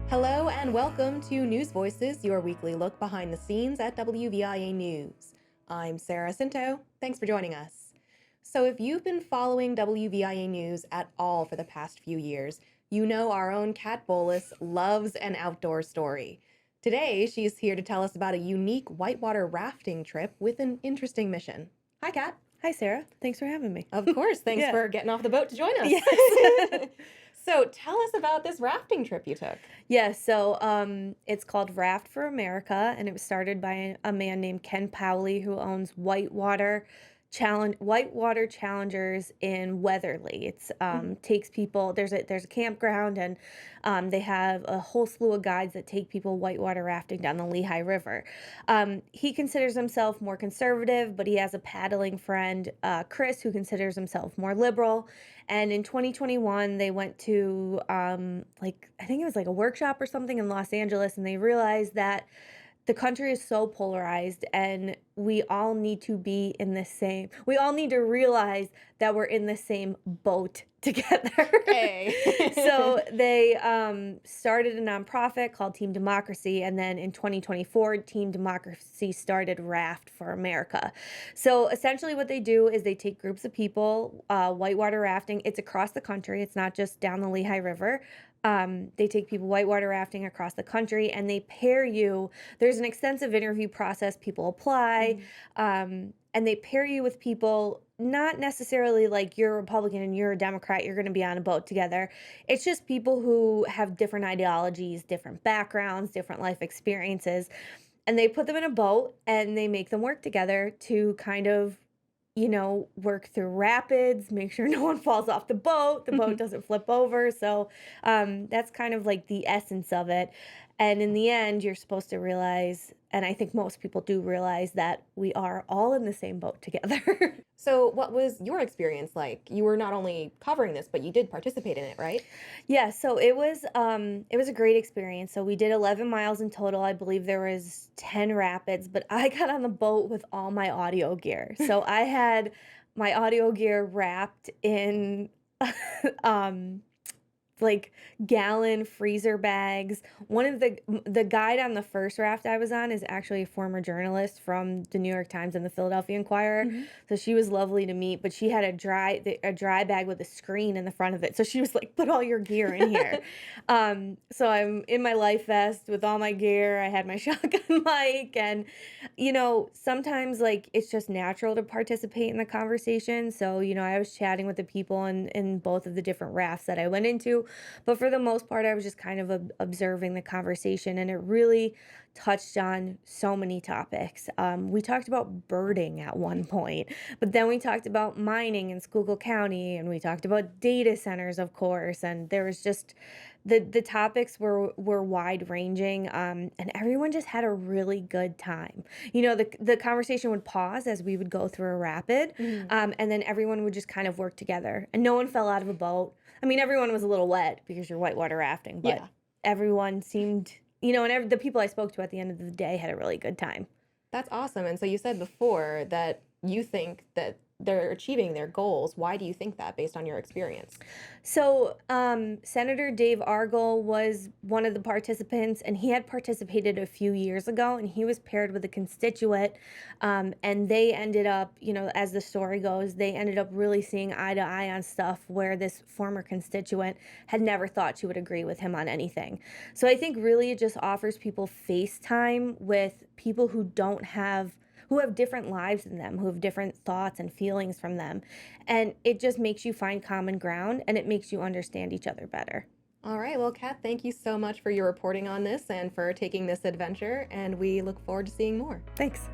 Hello and welcome to News Voices, your weekly look behind the scenes at WVIA News. I'm Sarah Scinto. Thanks for joining us. So if you've been following WVIA News at all for the past few years, you know our own Kat Bolus loves an outdoor story. Today, she's here to tell us about a unique whitewater rafting trip with an interesting mission. Hi, Kat. Hi, Sarah. Thanks for having me. Of course. Thanks Yeah. for getting off the boat to join us. Yes. So tell us about this rafting trip you took. Yeah, so it's called Raft for America, and it was started by a man named Ken Powley who owns Whitewater Challengers in Weatherly. It's takes people. There's a campground, and they have a whole slew of guides that take people whitewater rafting down the Lehigh River. He considers himself more conservative, but he has a paddling friend, Chris, who considers himself more liberal. And in 2021, they went to I think it was like a workshop or something in Los Angeles, and they realized that the country is so polarized and we all need to realize that we're in the same boat together. Hey. So they started a nonprofit called Team Democracy, and then in 2024 Team Democracy started Raft for America. So essentially what they do is they take groups of people whitewater rafting. It's across the country, it's not just down the Lehigh River. They take people whitewater rafting across the country, and they pair you. There's an extensive interview process. People apply, and they pair you with people, not necessarily like you're a Republican and you're a Democrat, you're going to be on a boat together. It's just people who have different ideologies, different backgrounds, different life experiences, and they put them in a boat and they make them work together to kind of work through rapids, make sure no one falls off the boat doesn't flip over. So that's kind of like the essence of it. And in the end, you're supposed to realize, and I think most people do realize, that we are all in the same boat together. So what was your experience like? You were not only covering this, but you did participate in it, right? Yeah, so it was a great experience. So we did 11 miles in total. I believe there was 10 rapids, but I got on the boat with all my audio gear. So I had my audio gear wrapped in like gallon freezer bags. One of the guide on the first raft I was on is actually a former journalist from the New York Times and the Philadelphia Inquirer. So she was lovely to meet, but she had a dry bag with a screen in the front of it. So she was like, put all your gear in here. So I'm in my life vest with all my gear. I had my shotgun mic, and sometimes like it's just natural to participate in the conversation. So I was chatting with the people in both of the different rafts that I went into. But for the most part, I was just kind of observing the conversation, and it really touched on so many topics. We talked about birding at one point, but then we talked about mining in Schuylkill County, and we talked about data centers, of course, and there was just the topics were wide ranging, and everyone just had a really good time. The conversation would pause as we would go through a rapid, and then everyone would just kind of work together, and no one fell out of a boat. I mean, everyone was a little wet because you're whitewater rafting, but everyone seemed, and the people I spoke to at the end of the day had a really good time. That's awesome. And so you said before that you think that they're achieving their goals. Why do you think that, based on your experience? So Senator Dave Argall was one of the participants, and he had participated a few years ago, and he was paired with a constituent, and they ended up, as the story goes, they ended up really seeing eye to eye on stuff where this former constituent had never thought she would agree with him on anything. So I think really it just offers people face time with people who have different lives than them, who have different thoughts and feelings from them. And it just makes you find common ground, and it makes you understand each other better. All right. Well, Kat, thank you so much for your reporting on this and for taking this adventure, and we look forward to seeing more. Thanks.